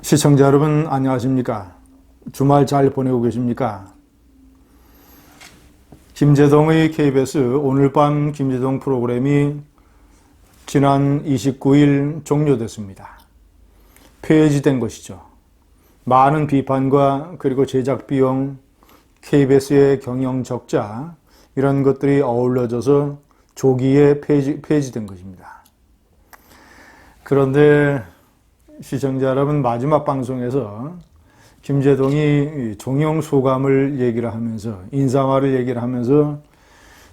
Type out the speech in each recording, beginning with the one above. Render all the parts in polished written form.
시청자 여러분 안녕하십니까? 주말 잘 보내고 계십니까? 김재동의 KBS 오늘 밤 김재동 프로그램이 지난 29일 종료됐습니다. 폐지된 것이죠. 많은 비판과 그리고 제작 비용, KBS의 경영 적자 이런 것들이 어우러져서 조기에 폐지된 것입니다. 그런데 시청자 여러분, 마지막 방송에서 김재동이 종영 소감을 얘기를 하면서 인사말을 얘기를 하면서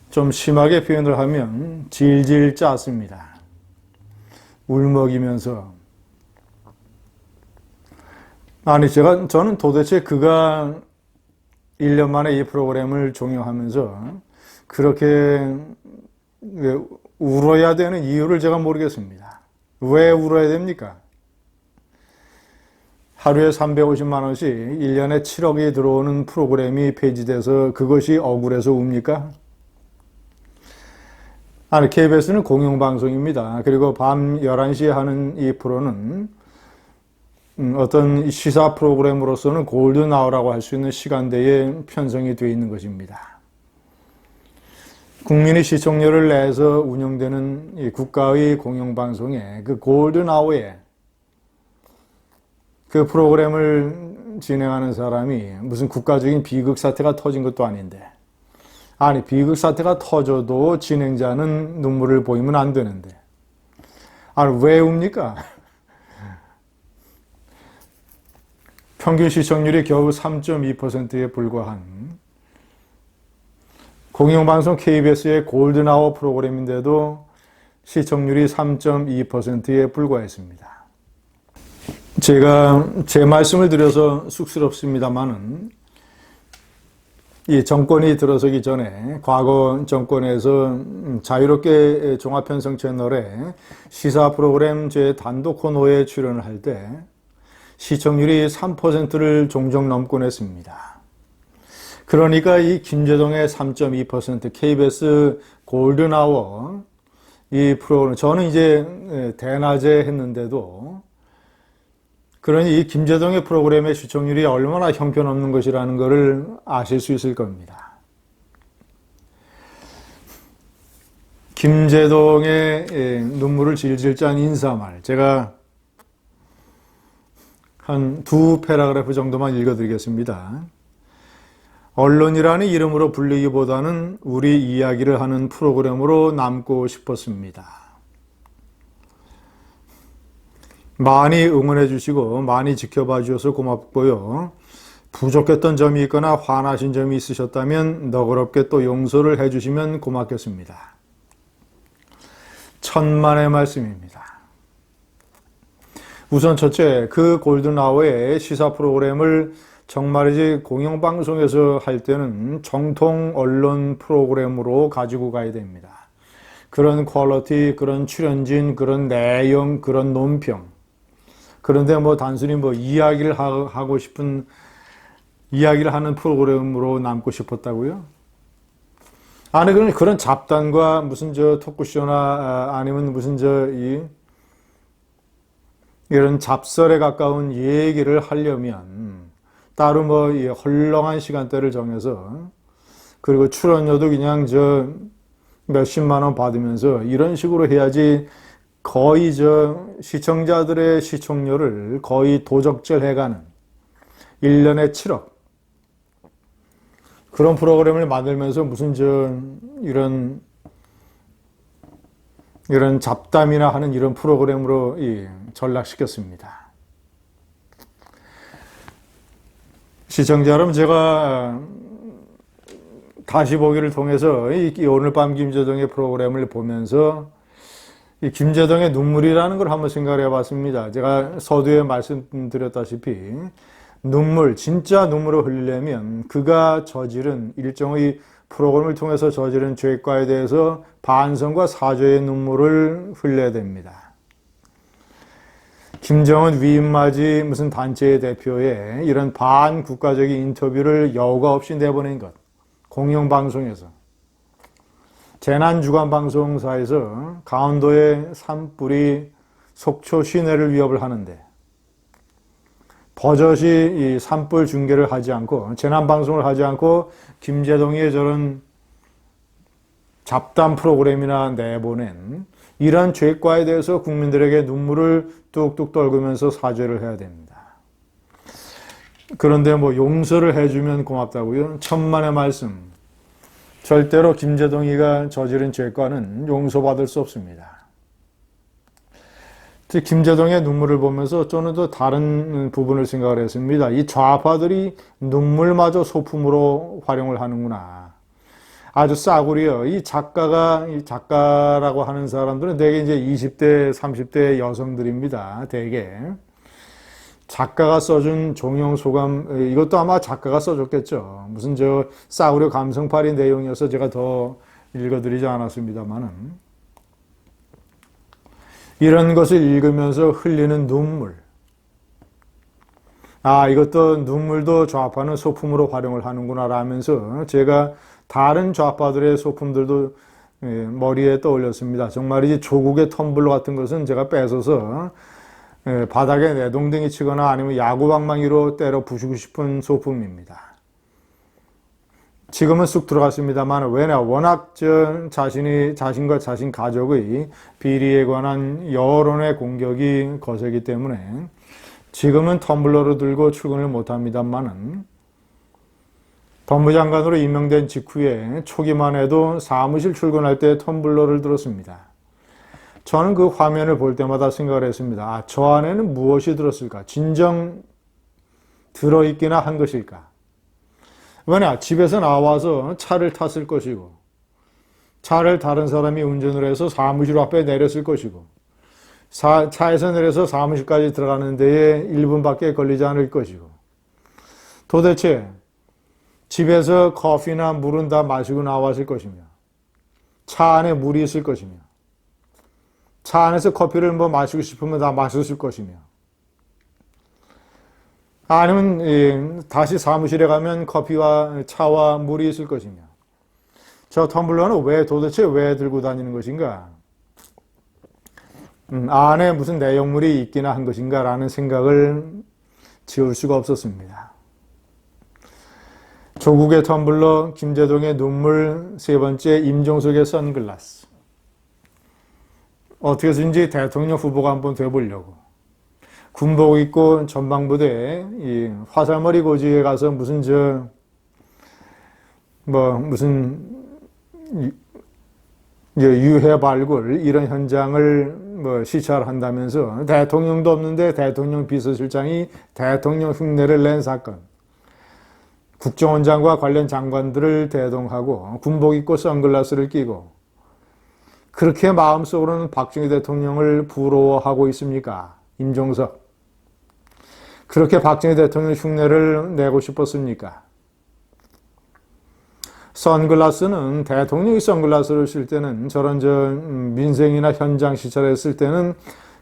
좀 심하게 표현을 하면 질질 짰습니다. 울먹이면서. 아니 저는 도대체 그가 1년 만에 이 프로그램을 종영하면서 그렇게 울어야 되는 이유를 제가 모르겠습니다. 왜 울어야 됩니까? 하루에 350만 원씩 1년에 7억이 들어오는 프로그램이 폐지돼서 그것이 억울해서 웁니까? 아니, KBS는 공영방송입니다. 그리고 밤 11시에 하는 이 프로는 어떤 시사 프로그램으로서는 골든 아워라고 할 수 있는 시간대에 편성이 되어 있는 것입니다. 국민의 시청료를 내서 운영되는 이 국가의 공영방송의 그 골든 아워에 그 프로그램을 진행하는 사람이 무슨 국가적인 비극 사태가 터진 것도 아닌데, 아니 비극 사태가 터져도 진행자는 눈물을 보이면 안 되는데, 아니 왜 웁니까? 평균 시청률이 겨우 3.2%에 불과한 공영방송 KBS의 골든아워 프로그램인데도 시청률이 3.2%에 불과했습니다. 제가 제 말씀을 드려서 쑥스럽습니다만은 이 정권이 들어서기 전에 과거 정권에서 자유롭게 종합편성 채널에 시사 프로그램 제 단독 코너에 출연을 할 때 시청률이 3%를 종종 넘곤 했습니다. 그러니까 이 김재동의 3.2% KBS 골든아워 이 프로그램, 저는 이제 대낮에 했는데도 그러니 이 김재동의 프로그램의 시청률이 얼마나 형편없는 것이라는 것을 아실 수 있을 겁니다. 김재동의 눈물을 질질 짠 인사말, 제가 한 두 패러그래프 정도만 읽어드리겠습니다. 언론이라는 이름으로 불리기보다는 우리 이야기를 하는 프로그램으로 남고 싶었습니다. 많이 응원해 주시고 많이 지켜봐 주셔서 고맙고요. 부족했던 점이 있거나 화나신 점이 있으셨다면 너그럽게 또 용서를 해 주시면 고맙겠습니다. 천만의 말씀입니다. 우선 첫째, 그 골든아워의 시사 프로그램을 정말이지 공영방송에서 할 때는 정통 언론 프로그램으로 가지고 가야 됩니다. 그런 퀄리티, 그런 출연진, 그런 내용, 그런 논평. 그런데 단순히 이야기를 하고 싶은, 이야기를 하는 프로그램으로 남고 싶었다고요? 아니, 그런 잡담과 무슨 토크쇼나 아니면 무슨 이런 잡설에 가까운 얘기를 하려면 따로 헐렁한 시간대를 정해서 그리고 출연료도 그냥 몇십만 원 받으면서 이런 식으로 해야지 거의 시청자들의 시청률을 거의 도적질해가는 1년에 7억 그런 프로그램을 만들면서 무슨 이런 잡담이나 하는 이런 프로그램으로 전락시켰습니다. 시청자 여러분, 제가 다시 보기를 통해서 이 오늘 밤 김재동의 프로그램을 보면서 이 김재동의 눈물이라는 걸 한번 생각을 해봤습니다. 제가 서두에 말씀드렸다시피 눈물, 진짜 눈물을 흘리려면 그가 저지른 일종의 프로그램을 통해서 저지른 죄과에 대해서 반성과 사죄의 눈물을 흘려야 됩니다. 김정은 위임맞이 무슨 단체의 대표에 이런 반국가적인 인터뷰를 여과 없이 내보낸 것, 공영방송에서 재난주간방송사에서 강원도의 산불이 속초 시내를 위협을 하는데 버젓이 이 산불 중계를 하지 않고 재난방송을 하지 않고 김재동의 저런 잡담 프로그램이나 내보낸 이런 죄과에 대해서 국민들에게 눈물을 뚝뚝 떨구면서 사죄를 해야 됩니다. 그런데 뭐 용서를 해주면 고맙다고요? 천만의 말씀. 절대로 김재동이가 저지른 죄과는 용서받을 수 없습니다. 김재동의 눈물을 보면서 저는 또 다른 부분을 생각을 했습니다. 이 좌파들이 눈물마저 소품으로 활용을 하는구나. 아주 싸구려요. 이 작가라고 하는 사람들은 대개 이제 20대, 30대 여성들입니다. 대개. 작가가 써준 종영소감, 이것도 아마 작가가 써줬겠죠. 무슨 저 싸구려 감성팔이 내용이어서 제가 더 읽어드리지 않았습니다만은. 이런 것을 읽으면서 흘리는 눈물. 아, 이것도 눈물도 좌파는 소품으로 활용을 하는구나 라면서 제가 다른 좌파들의 소품들도 머리에 떠올렸습니다. 정말이지 조국의 텀블러 같은 것은 제가 뺏어서 바닥에 내동댕이 치거나 아니면 야구방망이로 때려 부수고 싶은 소품입니다. 지금은 쑥 들어갔습니다만 왜냐 워낙 자신과 자신 가족의 비리에 관한 여론의 공격이 거세기 때문에 지금은 텀블러를 들고 출근을 못합니다만은 법무장관으로 임명된 직후에 초기만 해도 사무실 출근할 때 텀블러를 들었습니다. 저는 그 화면을 볼 때마다 생각을 했습니다. 아, 저 안에는 무엇이 들었을까? 진정 들어있기나 한 것일까? 왜냐, 집에서 나와서 차를 탔을 것이고, 차를 다른 사람이 운전을 해서 사무실 앞에 내렸을 것이고, 차에서 내려서 사무실까지 들어가는 데에 1분밖에 걸리지 않을 것이고, 도대체 집에서 커피나 물은 다 마시고 나왔을 것이며, 차 안에 물이 있을 것이며, 차 안에서 커피를 뭐 마시고 싶으면 다 마셨을 것이며, 아니면 다시 사무실에 가면 커피와 차와 물이 있을 것이며, 저 텀블러는 도대체 왜 들고 다니는 것인가? 안에 무슨 내용물이 있기나 한 것인가? 라는 생각을 지울 수가 없었습니다. 조국의 텀블러, 김재동의 눈물, 세 번째 임종석의 선글라스. 어떻게 해서든지 대통령 후보가 한번 돼보려고. 군복 입고 전방부대에 이 화살머리 고지에 가서 무슨 유해 발굴 이런 현장을 시찰을 한다면서 대통령도 없는데 대통령 비서실장이 대통령 흉내를 낸 사건. 국정원장과 관련 장관들을 대동하고 군복 입고 선글라스를 끼고 그렇게 마음속으로는 박정희 대통령을 부러워하고 있습니까? 임종석. 그렇게 박정희 대통령 흉내를 내고 싶었습니까? 선글라스는 대통령이 선글라스를 쓸 때는 저런 민생이나 현장 시찰했을 때는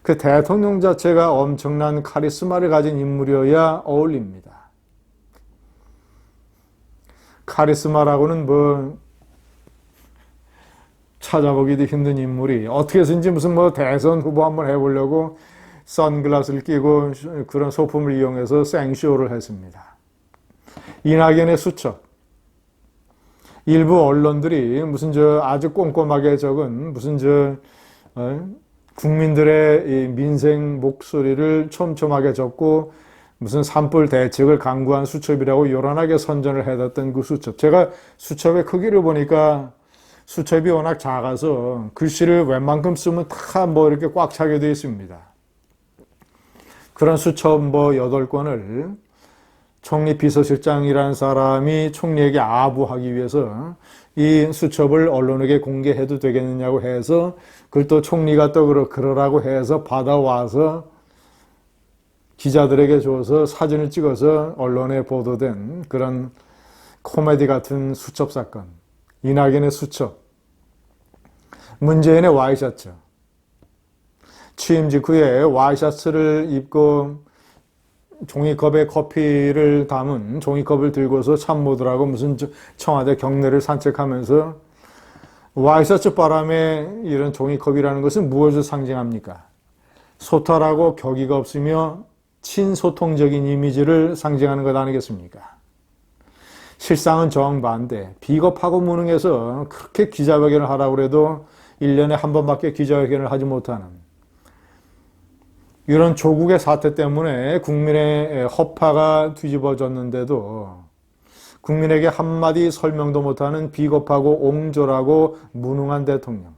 그 대통령 자체가 엄청난 카리스마를 가진 인물이어야 어울립니다. 카리스마라고는 찾아보기도 힘든 인물이 어떻게 해서인지 무슨 대선 후보 한번 해보려고 선글라스를 끼고 그런 소품을 이용해서 생쇼를 했습니다. 이낙연의 수첩. 일부 언론들이 무슨 아주 꼼꼼하게 적은 무슨 국민들의 이 민생 목소리를 촘촘하게 적고 무슨 산불 대책을 강구한 수첩이라고 요란하게 선전을 해뒀던 그 수첩. 제가 수첩의 크기를 보니까 수첩이 워낙 작아서 글씨를 웬만큼 쓰면 다 이렇게 꽉 차게 되어 있습니다. 그런 수첩 8권을 총리 비서실장이라는 사람이 총리에게 아부하기 위해서 이 수첩을 언론에게 공개해도 되겠느냐고 해서 그걸 또 총리가 또 그러라고 해서 받아와서 기자들에게 줘서 사진을 찍어서 언론에 보도된 그런 코미디 같은 수첩 사건. 이낙연의 수첩. 문재인의 와이셔츠. 취임 직후에 와이셔츠를 입고 종이컵에 커피를 담은 종이컵을 들고서 참모들하고 무슨 청와대 경내를 산책하면서 와이셔츠 바람에 이런 종이컵이라는 것은 무엇을 상징합니까? 소탈하고 격의가 없으며 친소통적인 이미지를 상징하는 것 아니겠습니까? 실상은 정반대, 비겁하고 무능해서 그렇게 기자회견을 하라고 해도 1년에 한 번밖에 기자회견을 하지 못하는 이런 조국의 사태 때문에 국민의 허파가 뒤집어졌는데도 국민에게 한마디 설명도 못하는 비겁하고 옹졸하고 무능한 대통령.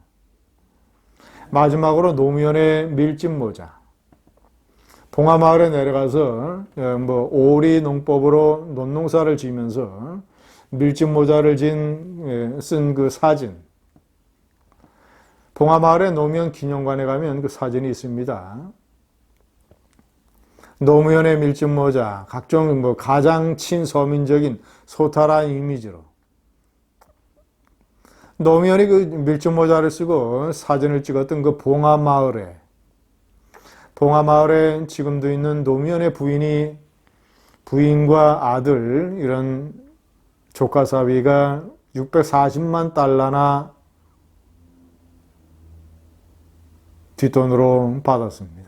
마지막으로 노무현의 밀짚모자. 봉하마을에 내려가서 오리 농법으로 논농사를 지으면서 밀짚모자를 쓴 그 사진. 봉하마을의 노무현 기념관에 가면 그 사진이 있습니다. 노무현의 밀짚모자, 각종 가장 친서민적인 소탈한 이미지로 노무현이 그 밀짚모자를 쓰고 사진을 찍었던 그 봉하마을에 지금도 있는 노무현의 부인과 아들 이런 조카 사위가 640만 달러나 뒷돈으로 받았습니다.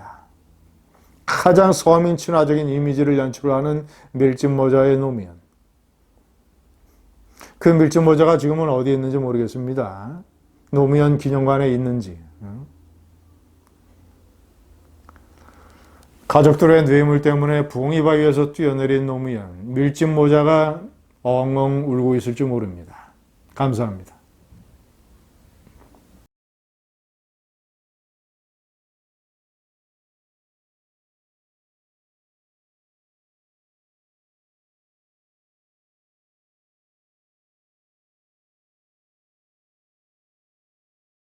가장 서민 친화적인 이미지를 연출하는 밀짚모자의 노무현. 그 밀짚모자가 지금은 어디에 있는지 모르겠습니다. 노무현 기념관에 있는지. 가족들의 뇌물 때문에 부엉이바위에서 뛰어내린 노무현. 밀짚모자가 엉엉 울고 있을지 모릅니다. 감사합니다.